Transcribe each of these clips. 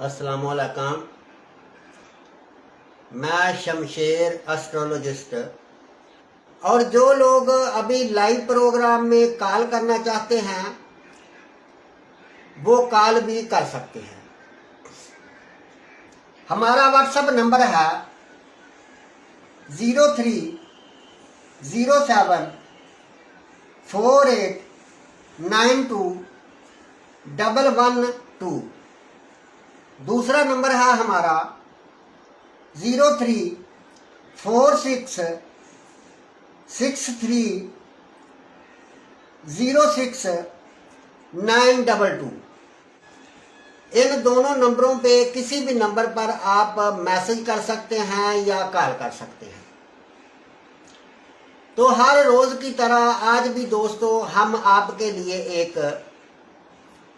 अस्सलाम वालेकुम। मैं शमशेर एस्ट्रोलॉजिस्ट। और जो लोग अभी लाइव प्रोग्राम में कॉल करना चाहते हैं वो कॉल भी कर सकते हैं। हमारा व्हाट्सएप नंबर है 030748921112। दूसरा नंबर है हमारा 0346630692। इन दोनों नंबरों पे किसी भी नंबर पर आप मैसेज कर सकते हैं या कॉल कर सकते हैं। तो हर रोज की तरह आज भी दोस्तों हम आपके लिए एक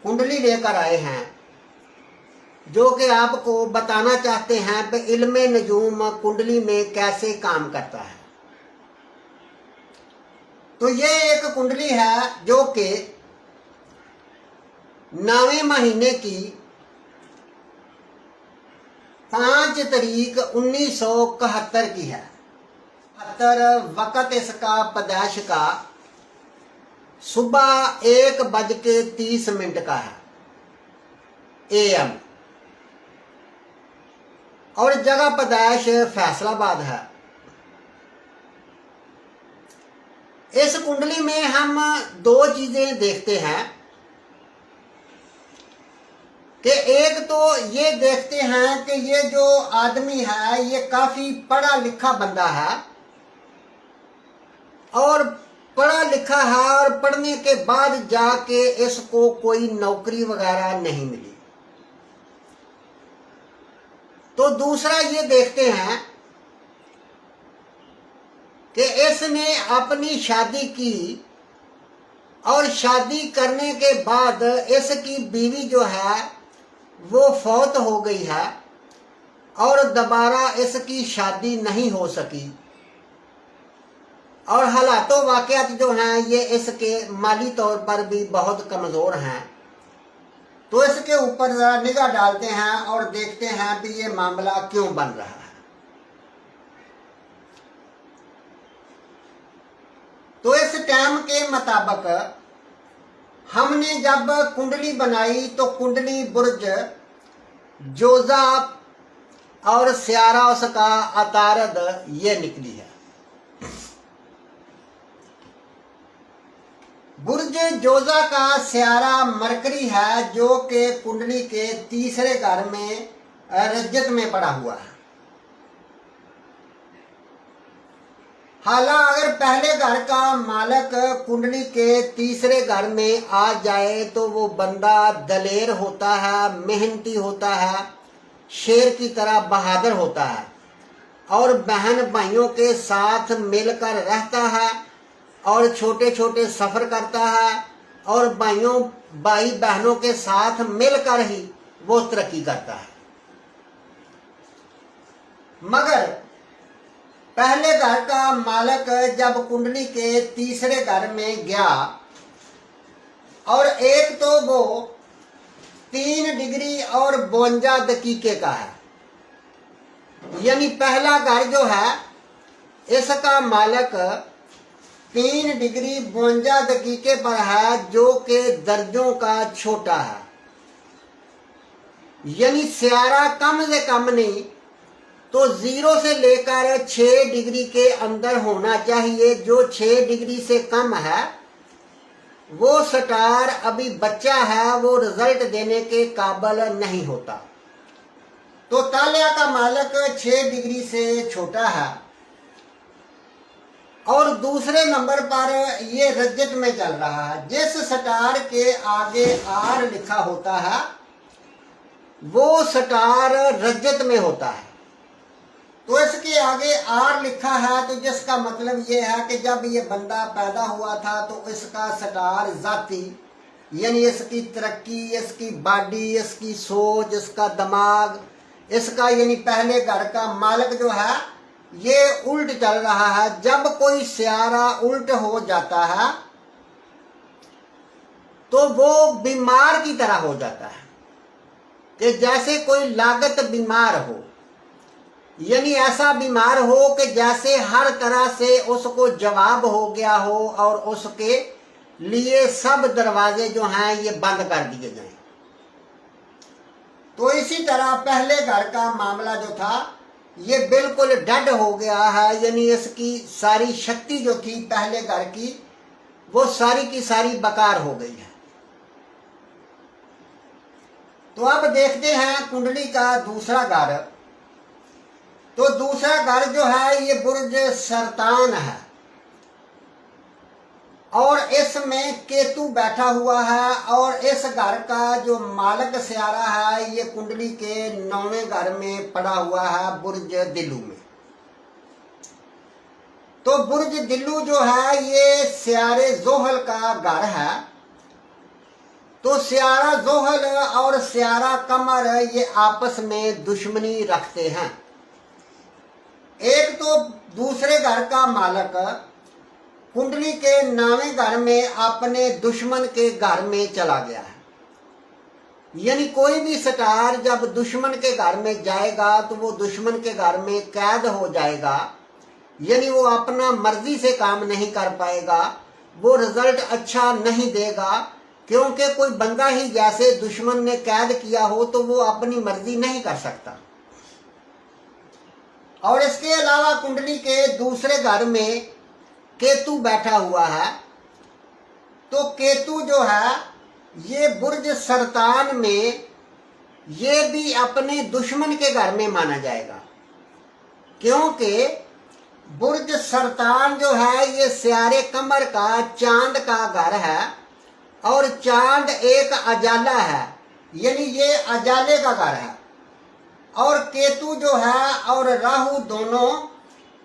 कुंडली लेकर आए हैं जो कि आपको बताना चाहते हैं कि इल्मे नजूम कुंडली में कैसे काम करता है। तो ये एक कुंडली है जो कि 9वें महीने की 5 तारीख 1971 की है। वक़्त इसका पैदाइश का सुबह 1:30 का है AM। और जगह पैदाइश फैसलाबाद है। इस कुंडली में हम दो चीजें देखते हैं कि एक तो ये देखते हैं कि ये जो आदमी है ये काफी पढ़ा लिखा बंदा है और पढ़ा लिखा है और पढ़ने के बाद जाके इसको कोई नौकरी वगैरह नहीं मिली। तो दूसरा ये देखते हैं कि इसने अपनी शादी की और शादी करने के बाद इसकी बीवी जो है वो फौत हो गई है और दोबारा इसकी शादी नहीं हो सकी। और हालातों वाक़यात जो हैं ये इसके माली तौर पर भी बहुत कमज़ोर हैं। तो इसके ऊपर जरा निगाह डालते हैं और देखते हैं कि ये मामला क्यों बन रहा है। तो इस टाइम के मुताबिक हमने जब कुंडली बनाई तो कुंडली बुर्ज जोजा और स्यारा उसका अतारद ये निकली है। बुर्ज जोजा का स्यारा मरकरी है जो कि कुंडली के तीसरे घर में रजत में पड़ा हुआ है। हालांकि अगर पहले घर का मालक कुंडली के तीसरे घर में आ जाए तो वो बंदा दलेर होता है, मेहनती होता है, शेर की तरह बहादुर होता है और बहन भाइयों के साथ मिलकर रहता है और छोटे छोटे सफर करता है और भाई बहनों के साथ मिलकर ही वो तरक्की करता है। मगर पहले घर का मालक जब कुंडली के तीसरे घर में गया और एक तो वो 3 डिग्री और 52 दकीके का है, यानी पहला घर जो है इसका मालक 3 डिग्री 52 दकीके पर है जो कि दर्जों का छोटा है। यानी स्यारा कम से कम नहीं तो 0 से लेकर 6 डिग्री के अंदर होना चाहिए। जो 6 डिग्री से कम है वो स्टार अभी बच्चा है, वो रिजल्ट देने के काबिल नहीं होता। तो तालिया का मालक 6 डिग्री से छोटा है और दूसरे नंबर पर ये रजत में चल रहा है। जिस स्टार के आगे R लिखा होता है वो स्टार रजत में होता है। तो इसके आगे R लिखा है तो जिसका मतलब ये है कि जब ये बंदा पैदा हुआ था तो इसका स्टार जाती यानी इसकी तरक्की, इसकी बॉडी, इसकी सोच, इसका दिमाग, इसका यानी पहले घर का मालक जो है ये उल्ट चल रहा है। जब कोई स्यारा उल्ट हो जाता है तो वो बीमार की तरह हो जाता है। कि जैसे कोई लागत बीमार हो, यानी ऐसा बीमार हो कि जैसे हर तरह से उसको जवाब हो गया हो और उसके लिए सब दरवाजे जो हैं ये बंद कर दिए जाएं। तो इसी तरह पहले घर का मामला जो था ये बिल्कुल डेड हो गया है, यानी इसकी सारी शक्ति जो थी पहले घर की वो सारी की सारी बेकार हो गई है। तो अब देखते हैं कुंडली का दूसरा घर। तो दूसरा घर जो है ये बुर्ज सरतान है और इसमें केतु बैठा हुआ है और इस घर का जो मालक स्यारा है ये कुंडली के 9वें घर में पड़ा हुआ है बुर्ज दिल्लू में। तो बुर्ज दिल्लू जो है ये स्यारे जोहल का घर है। तो स्यारा जोहल और स्यारा कमर ये आपस में दुश्मनी रखते हैं। एक तो दूसरे घर का मालक कुंडली के 9वें घर में अपने दुश्मन के घर में चला गया है, यानी कोई भी स्टार जब दुश्मन के घर में जाएगा तो वो दुश्मन के घर में कैद हो जाएगा, यानी वो अपना मर्जी से काम नहीं कर पाएगा, वो रिजल्ट अच्छा नहीं देगा, क्योंकि कोई बंदा ही जैसे दुश्मन ने कैद किया हो तो वो अपनी मर्जी नहीं कर सकता। और इसके अलावा कुंडली के दूसरे घर में केतु बैठा हुआ है। तो केतु जो है ये बुर्ज सरतान में ये भी अपने दुश्मन के घर में माना जाएगा, क्योंकि बुर्ज सरतान जो है ये स्यारे कमर का चांद का घर है और चांद एक अजाला है, यानी ये अजाले का घर है। और केतु जो है और राहु दोनों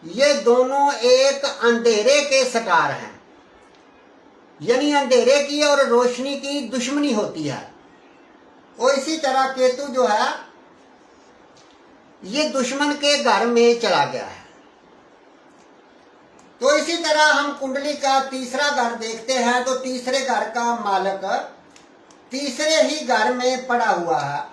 ये दोनों एक अंधेरे के स्टार हैं, यानी अंधेरे की और रोशनी की दुश्मनी होती है। और इसी तरह केतु जो है ये दुश्मन के घर में चला गया है। तो इसी तरह हम कुंडली का तीसरा घर देखते हैं। तो तीसरे घर का मालक तीसरे ही घर में पड़ा हुआ है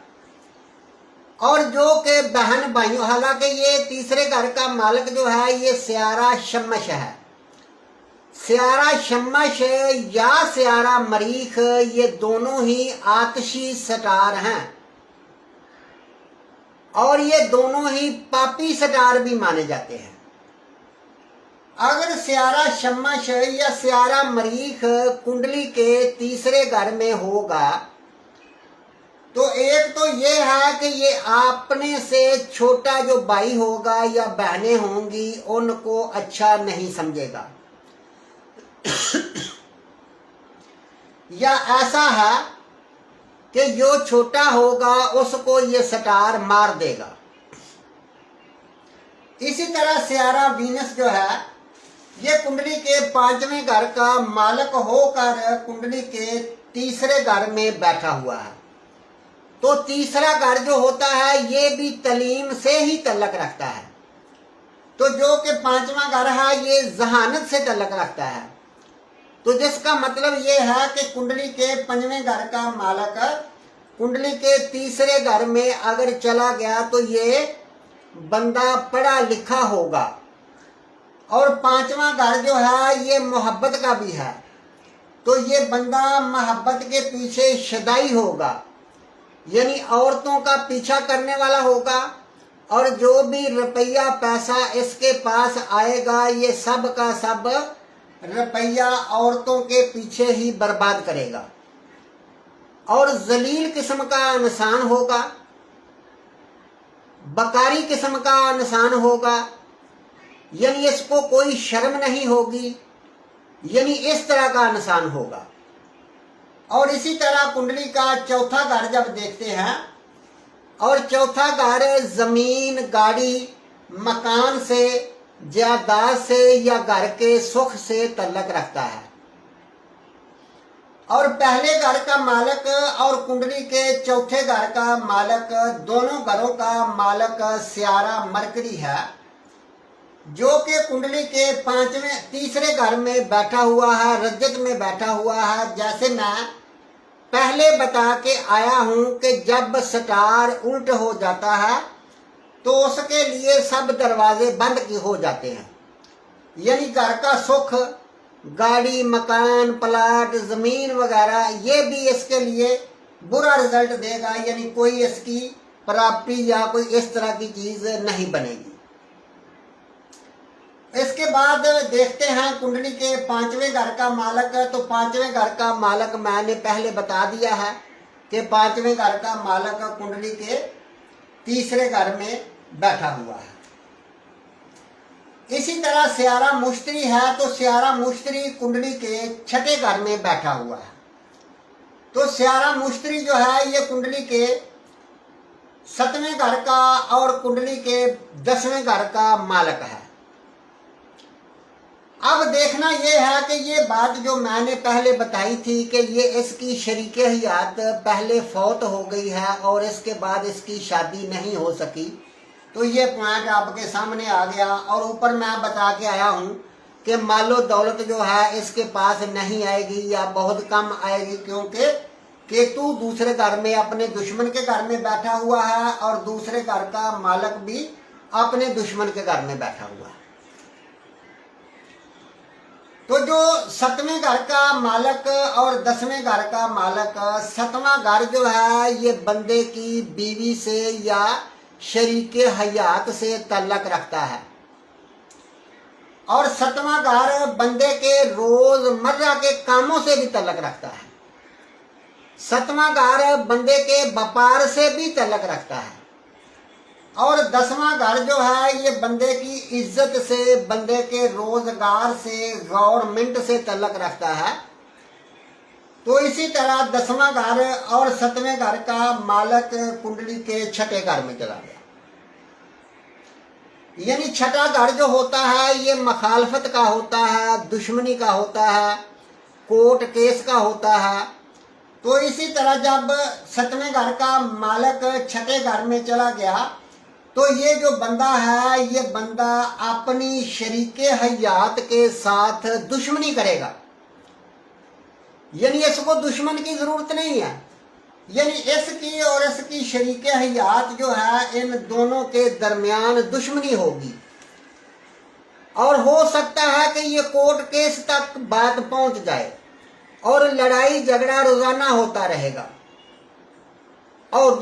और जो के बहन भाइयों, हालांकि ये तीसरे घर का मालक जो है ये स्यारा शम्मश है। स्यारा शम्मश या स्यारा मरीख ये दोनों ही आतशी स्टार हैं और ये दोनों ही पापी स्टार भी माने जाते हैं। अगर स्यारा शम्मश या स्यारा मरीख कुंडली के तीसरे घर में होगा तो एक तो ये है कि ये अपने से छोटा जो भाई होगा या बहनें होंगी उनको अच्छा नहीं समझेगा, या ऐसा है कि जो छोटा होगा उसको ये स्टार मार देगा। इसी तरह स्यारा वीनस जो है ये कुंडली के 5वें घर का मालक होकर कुंडली के तीसरे घर में बैठा हुआ है। तो तीसरा घर जो होता है ये भी तलीम से ही तल्लक रखता है। तो जो कि 5वां घर है ये जहानत से तल्लक रखता है। तो जिसका मतलब ये है कि कुंडली के 5वें घर का मालक कुंडली के तीसरे घर में अगर चला गया तो ये बंदा पढ़ा लिखा होगा। और 5वां घर जो है ये मोहब्बत का भी है, तो ये बंदा मोहब्बत के पीछे शदाई होगा, यानी औरतों का पीछा करने वाला होगा और जो भी रुपया पैसा इसके पास आएगा ये सब का सब रुपया औरतों के पीछे ही बर्बाद करेगा और जलील किस्म का इंसान होगा, बकारी किस्म का इंसान होगा, यानी इसको कोई शर्म नहीं होगी, यानी इस तरह का इंसान होगा। और इसी तरह कुंडली का चौथा घर जब देखते हैं और चौथा घर जमीन गाड़ी मकान से जायदाद से या घर के सुख से तल्लक रखता है। और पहले घर का मालक और कुंडली के चौथे घर का मालक दोनों घरों का मालक स्यारा मरकरी है, जो कि कुंडली के तीसरे घर में बैठा हुआ है, रजत में बैठा हुआ है। जैसे मैं पहले बता के आया हूं कि जब स्टार उल्ट हो जाता है तो उसके लिए सब दरवाजे बंद की हो जाते हैं, यानी घर का सुख, गाड़ी, मकान, प्लाट, जमीन वगैरह, ये भी इसके लिए बुरा रिजल्ट देगा, यानी कोई इसकी प्राप्ति या कोई इस तरह की चीज नहीं बनेगी। इसके बाद देखते हैं कुंडली के पांचवें घर का मालक। तो पांचवें घर का मालक मैंने पहले बता दिया है कि पांचवें घर का मालक कुंडली के तीसरे घर में बैठा हुआ है। इसी तरह स्यारा मुश्तरी है, तो स्यारा मुश्तरी कुंडली के छठे घर में बैठा हुआ है। तो स्यारा मुश्तरी जो है ये कुंडली के सतवें घर का और कुंडली के 10वें घर का मालक है। अब देखना ये है कि ये बात जो मैंने पहले बताई थी कि ये इसकी शरीके हयात पहले फौत हो गई है और इसके बाद इसकी शादी नहीं हो सकी, तो ये पॉइंट आपके सामने आ गया। और ऊपर मैं बता के आया हूँ कि मालो दौलत जो है इसके पास नहीं आएगी या बहुत कम आएगी, क्योंकि केतु दूसरे घर में अपने दुश्मन के घर में बैठा हुआ है और दूसरे घर का मालक भी अपने दुश्मन के घर में बैठा हुआ है। तो जो सतवें घर का मालक और 10वें घर का मालक, सतवां घर जो है ये बंदे की बीवी से या शरीके हयात से तल्लक रखता है, और सतवां घर बंदे के रोजमर्रा के कामों से भी तल्लक रखता है। सतवां घर बंदे के व्यापार से भी तल्लक रखता है, और 10वां घर जो है ये बंदे की इज्जत से, बंदे के रोजगार से, गवर्नमेंट से तल्लक रखता है। तो इसी तरह 10वां घर और 7वें घर का मालक कुंडली के छठे घर में चला गया। यानी छठा घर जो होता है ये मखालफत का होता है, दुश्मनी का होता है, कोर्ट केस का होता है। तो इसी तरह जब 7वें घर का मालक छठे घर में चला गया तो ये जो बंदा है ये बंदा अपनी शरीके हयात के साथ दुश्मनी करेगा, यानी इसको दुश्मन की जरूरत नहीं है। यानी इसकी और इसकी शरीके हयात जो है इन दोनों के दरमियान दुश्मनी होगी, और हो सकता है कि ये कोर्ट केस तक बात पहुंच जाए और लड़ाई झगड़ा रोजाना होता रहेगा। और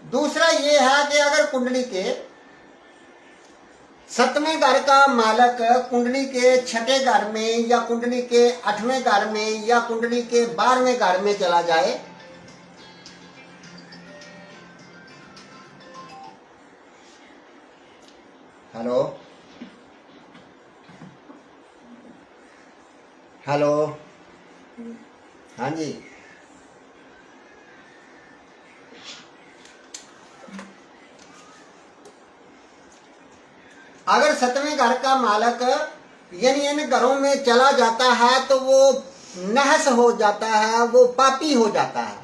दूसरा ये है कि अगर कुंडली के 7वें घर का मालक कुंडली के छठे घर में या कुंडली के 8वें घर में या कुंडली के 12वें घर में चला जाए, हेलो हेलो, हाँ जी, अगर 7वें घर का मालक यानी इन घरों में चला जाता है तो वो नहस हो जाता है, वो पापी हो जाता है।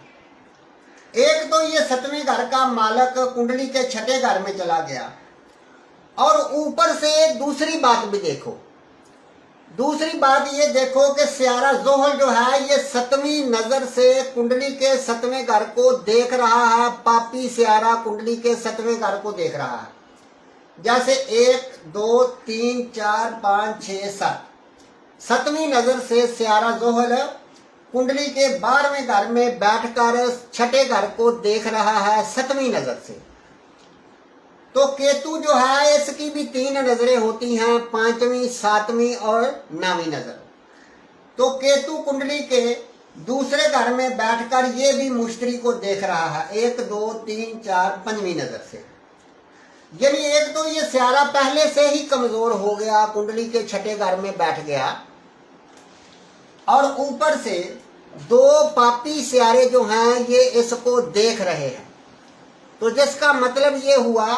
एक तो ये 7वें घर का मालक कुंडली के छठे घर में चला गया, और ऊपर से दूसरी बात भी देखो। दूसरी बात ये देखो कि स्यारा जोहल जो है ये 7वीं नजर से कुंडली के 7वें घर को देख रहा है। पापी स्यारा कुंडली के 7वें घर को देख रहा है। जैसे 1 2 3 4 5 6 7, 7वीं नजर से स्यारा जोहल कुंडली के 12वें घर में बैठकर छठे घर को देख रहा है 7वीं नजर से। तो केतु जो है इसकी भी 3 नजरें होती हैं, 5वीं 7वीं और 9वीं नजर। तो केतु कुंडली के दूसरे घर में बैठकर ये भी मुश्तरी को देख रहा है 1 2 3 4 5वीं नजर से। यानी एक तो ये स्यारा पहले से ही कमजोर हो गया, कुंडली के छठे घर में बैठ गया, और ऊपर से 2 पापी स्यारे जो हैं ये इसको देख रहे हैं। तो जिसका मतलब ये हुआ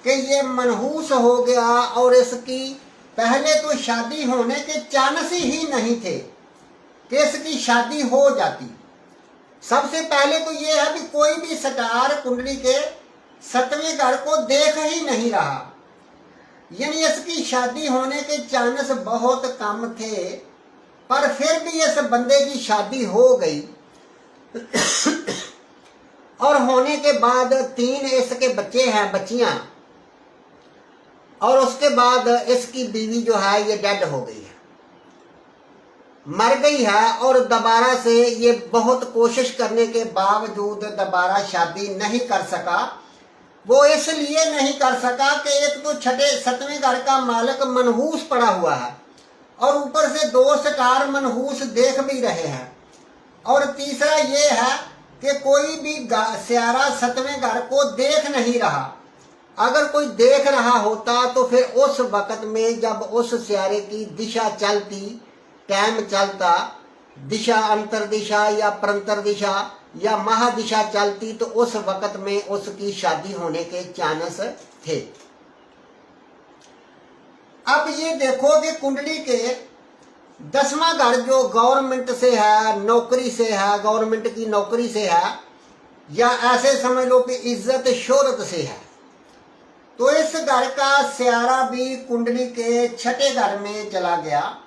कि ये मनहूस हो गया, और इसकी पहले तो शादी होने के चांस ही नहीं थे कि इसकी शादी हो जाती। सबसे पहले तो ये है कि कोई भी स्टार कुंडली के 7वें घर को देख ही नहीं रहा, यानी इसकी शादी होने के चांस बहुत कम थे, पर फिर भी इस बंदे की शादी हो गई। और होने के बाद 3 इसके बच्चे हैं, बच्चियां, और उसके बाद इसकी बीवी जो है ये डेड हो गई है, मर गई है। और दोबारा से ये बहुत कोशिश करने के बावजूद दोबारा शादी नहीं कर सका। वो इसलिए नहीं कर सका कि एक तो 7वें घर का मालिक मनहूस पड़ा हुआ है और ऊपर से 2 स्टार मनहूस देख भी रहे हैं, और तीसरा ये है कि कोई भी स्यारा 7वें घर को देख नहीं रहा। अगर कोई देख रहा होता तो फिर उस वक्त में जब उस स्यारे की दिशा चलती, टाइम चलता, दिशा अंतर दिशा या प्रंतर दिशा या महादिशा चलती, तो उस वक्त में उसकी शादी होने के चांस थे। अब ये देखो कि कुंडली के 10वां घर जो गवर्नमेंट से है, नौकरी से है, गवर्नमेंट की नौकरी से है, या ऐसे समझ लो कि इज्जत शोहरत से है, तो इस घर का स्यारा भी कुंडली के 6ठे घर में चला गया,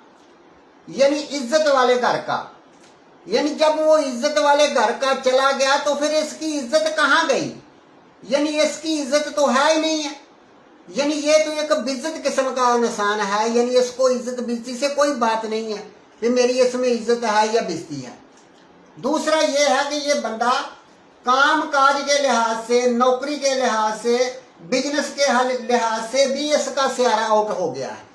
यानी इज्जत वाले घर का। यानी जब वो इज्जत वाले घर का चला गया तो फिर इसकी इज्जत कहाँ गई? यानी इसकी इज्जत तो है ही नहीं है। यानी ये तो एक बेइज्जत किस्म का इंसान है, यानी इसको इज्जत बेइज्जती से कोई बात नहीं है कि मेरी इसमें इज्जत है या बेइज्जती है। दूसरा ये है कि ये बंदा काम काज के लिहाज से, नौकरी के लिहाज से, बिजनेस के लिहाज से भी इसका स्यारा आउट हो गया है।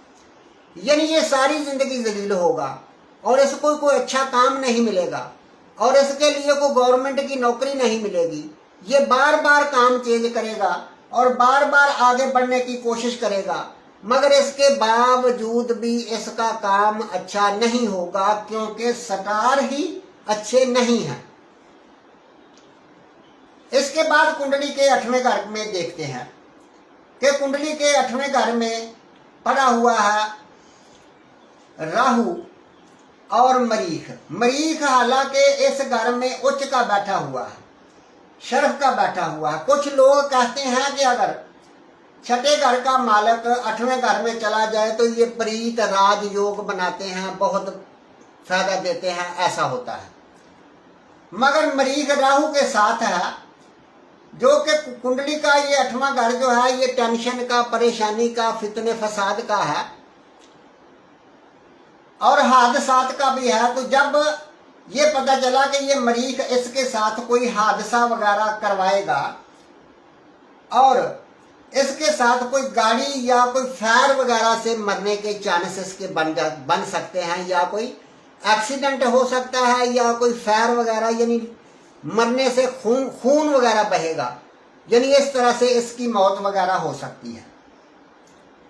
यानी ये सारी जिंदगी जलील होगा और इसको कोई अच्छा काम नहीं मिलेगा और इसके लिए कोई गवर्नमेंट की नौकरी नहीं मिलेगी। ये बार बार काम चेंज करेगा और बार बार आगे बढ़ने की कोशिश करेगा, मगर इसके बावजूद भी इसका काम अच्छा नहीं होगा क्योंकि स्टार ही अच्छे नहीं हैं। इसके बाद कुंडली के 8वें घर में देखते हैं कि कुंडली के 8वें घर में पड़ा हुआ है राहु और मरीख। मरीख हालांकि इस घर में उच्च का बैठा हुआ है, शर्फ का बैठा हुआ है। कुछ लोग कहते हैं कि अगर 6ठे घर का मालिक 8वें घर में चला जाए तो ये प्रीत राज योग बनाते हैं, बहुत फायदा देते हैं, ऐसा होता है। मगर मरीख राहु के साथ है, जो कि कुंडली का ये 8वां घर जो है ये टेंशन का, परेशानी का, फितने फसाद का है और हादसात का भी है। तो जब ये पता चला कि ये मरीख इसके साथ कोई हादसा वगैरह करवाएगा और इसके साथ कोई गाड़ी या कोई फायर वगैरह से मरने के चांसेस के बन सकते हैं, या कोई एक्सीडेंट हो सकता है, या कोई फायर वगैरह यानी मरने से खून वगैरह बहेगा, यानी इस तरह से इसकी मौत वगैरह हो सकती है।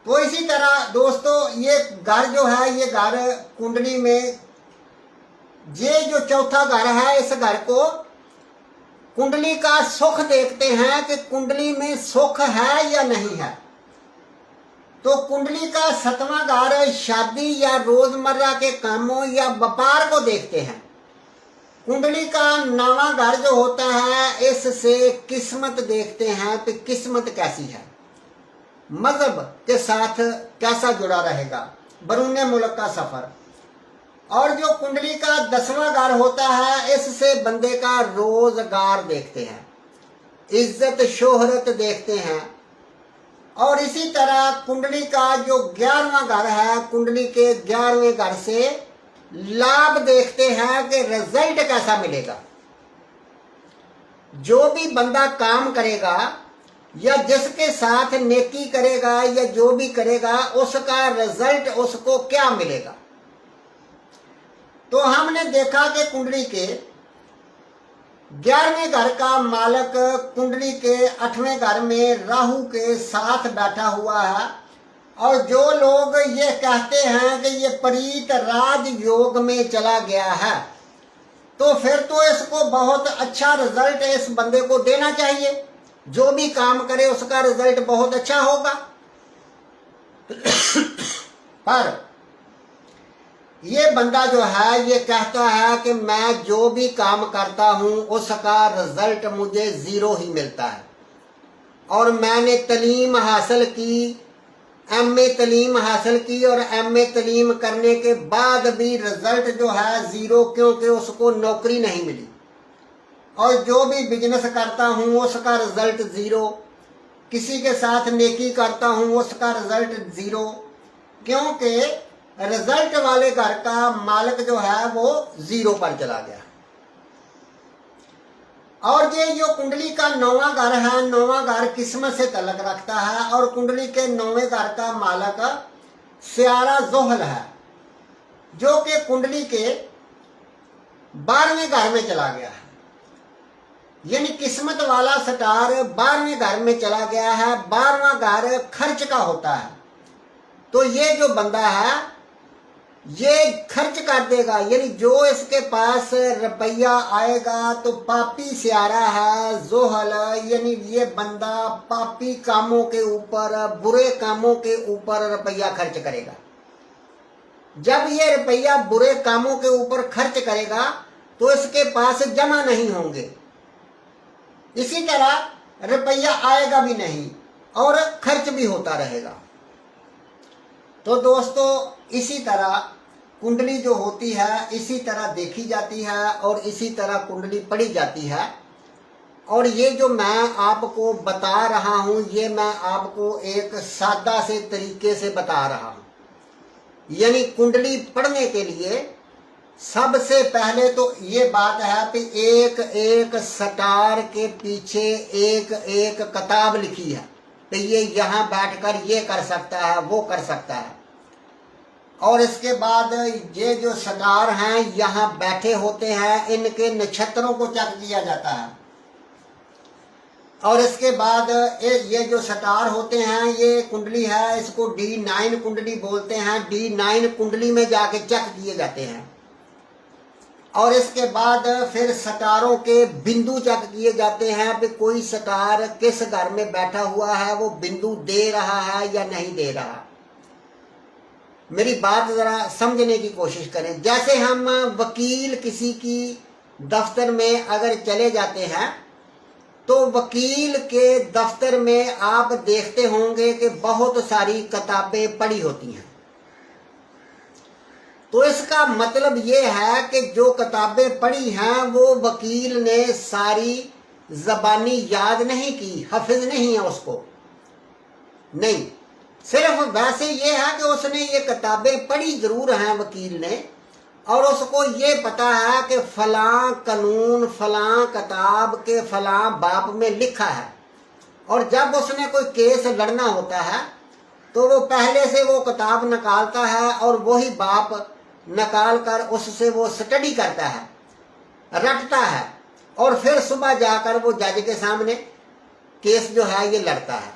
तो इसी तरह दोस्तों ये घर जो है, ये घर कुंडली में ये जो 4था घर है, इस घर को कुंडली का सुख देखते हैं कि कुंडली में सुख है या नहीं है। तो कुंडली का 7वां घर शादी या रोजमर्रा के कामों या व्यापार को देखते हैं। कुंडली का 9वां घर जो होता है, इससे किस्मत देखते हैं कि किस्मत कैसी है, मजहब के साथ कैसा जुड़ा रहेगा, बरूने मुल्क का सफर। और जो कुंडली का 10वां घर होता है, इससे बंदे का रोजगार देखते हैं, इज्जत शोहरत देखते हैं। और इसी तरह कुंडली का जो 11वां घर है, कुंडली के 11वें घर से लाभ देखते हैं कि रिजल्ट कैसा मिलेगा। जो भी बंदा काम करेगा या जिसके साथ नेकी करेगा या जो भी करेगा, उसका रिजल्ट उसको क्या मिलेगा। तो हमने देखा कि कुंडली के 11वें घर का मालिक कुंडली के 8वें घर में राहु के साथ बैठा हुआ है, और जो लोग ये कहते हैं कि ये प्रीत राज योग में चला गया है, तो फिर तो इसको बहुत अच्छा रिजल्ट इस बंदे को देना चाहिए। जो भी काम करे उसका रिजल्ट बहुत अच्छा होगा। पर ये बंदा जो है ये कहता है कि मैं जो भी काम करता हूं उसका रिजल्ट मुझे 0 ही मिलता है, और मैंने तलीम हासिल की, एमए तलीम हासिल की, और एमए तलीम करने के बाद भी रिजल्ट जो है 0, क्योंकि उसको नौकरी नहीं मिली। और जो भी बिजनेस करता हूँ उसका रिजल्ट ज़ीरो, किसी के साथ नेकी करता हूँ उसका रिजल्ट ज़ीरो, क्योंकि रिजल्ट वाले घर का मालिक जो है वो ज़ीरो पर चला गया। और ये जो कुंडली का 9वां घर है, 9वां घर किस्मत से तल्लक रखता है और कुंडली के 9वें घर का मालिक सियारा ज़ोहल है, जो कि कुंडली के 12वें घर में चला गया है। यानी किस्मत वाला स्टार 12वें घर में चला गया है। 12वां घर खर्च का होता है। तो ये जो बंदा है ये खर्च कर देगा, यानी जो इसके पास रुपया आएगा तो पापी सियारा है ज़ोहल, यानी ये बंदा पापी कामों के ऊपर, बुरे कामों के ऊपर रुपया खर्च करेगा। जब ये रुपया बुरे कामों के ऊपर खर्च करेगा तो इसके पास जमा नहीं होंगे, इसी तरह रुपया आएगा भी नहीं और खर्च भी होता रहेगा। तो दोस्तों इसी तरह कुंडली जो होती है इसी तरह देखी जाती है और इसी तरह कुंडली पढ़ी जाती है। और ये जो मैं आपको बता रहा हूँ ये मैं आपको एक सादा से तरीके से बता रहा हूँ। यानी कुंडली पढ़ने के लिए सबसे पहले तो ये बात है कि एक एक स्टार के पीछे एक एक किताब लिखी है, तो ये यहाँ बैठकर ये कर सकता है वो कर सकता है। और इसके बाद ये जो स्टार हैं यहाँ बैठे होते हैं, इनके नक्षत्रों को चेक किया जाता है। और इसके बाद ये जो स्टार होते हैं ये कुंडली है, इसको D9 कुंडली बोलते हैं। D9 कुंडली में जाके चेक किए जाते हैं। और इसके बाद फिर स्टारों के बिंदु चेक किए जाते हैं कि कोई स्टार किस घर में बैठा हुआ है, वो बिंदु दे रहा है या नहीं दे रहा। मेरी बात जरा समझने की कोशिश करें। जैसे हम वकील किसी की दफ्तर में अगर चले जाते हैं तो वकील के दफ्तर में आप देखते होंगे कि बहुत सारी किताबें पड़ी होती हैं। तो इसका मतलब ये है कि जो किताबें पढ़ी हैं वो वकील ने सारी ज़बानी याद नहीं की, हाफिज नहीं है उसको, नहीं, सिर्फ वैसे ये है कि उसने ये किताबें पढ़ी जरूर हैं वकील ने, और उसको ये पता है कि फलां कानून फलां किताब के फलां बाप में लिखा है। और जब उसने कोई केस लड़ना होता है तो वो पहले से वो किताब निकालता है और वही बाप निकाल कर उससे वो स्टडी करता है, रटता है, और फिर सुबह जाकर वो जज के सामने केस जो है ये लड़ता है।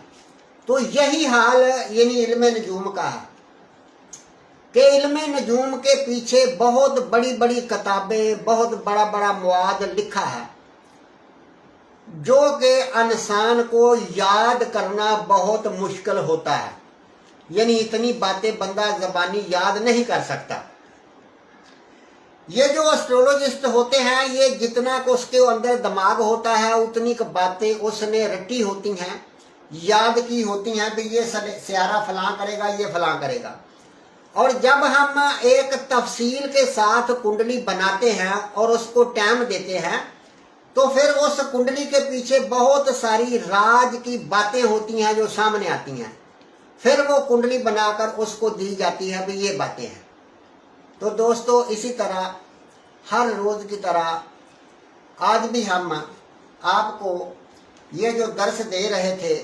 तो यही हाल यानी इल्म नजूम का है कि इल्म नजूम के पीछे बहुत बड़ी बड़ी किताबें, बहुत बड़ा बड़ा मवाद लिखा है, जो कि इंसान को याद करना बहुत मुश्किल होता है। यानी इतनी बातें बंदा ज़बानी याद नहीं कर सकता। ये जो एस्ट्रोलॉजिस्ट होते हैं ये जितना को उसके अंदर दिमाग होता है उतनी बातें उसने रटी होती हैं, याद की होती हैं कि ये सियारा फलां करेगा, ये फलां करेगा। और जब हम एक तफसील के साथ कुंडली बनाते हैं और उसको टाइम देते हैं तो फिर उस कुंडली के पीछे बहुत सारी राज की बातें होती हैं जो सामने आती हैं। फिर वो कुंडली बनाकर उसको दी जाती है भी ये बातें हैं। तो दोस्तों इसी तरह हर रोज़ की तरह आज भी हम आपको ये जो दर्स दे रहे थे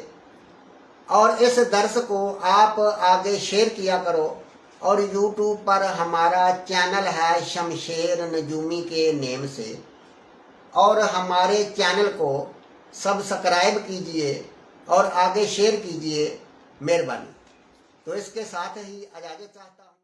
और इस दर्स को आप आगे शेयर किया करो। और YouTube पर हमारा चैनल है शमशेर नजूमी के नेम से, और हमारे चैनल को सब्सक्राइब कीजिए और आगे शेयर कीजिए, मेहरबानी। तो इसके साथ ही इजाज़त चाहता हूँ।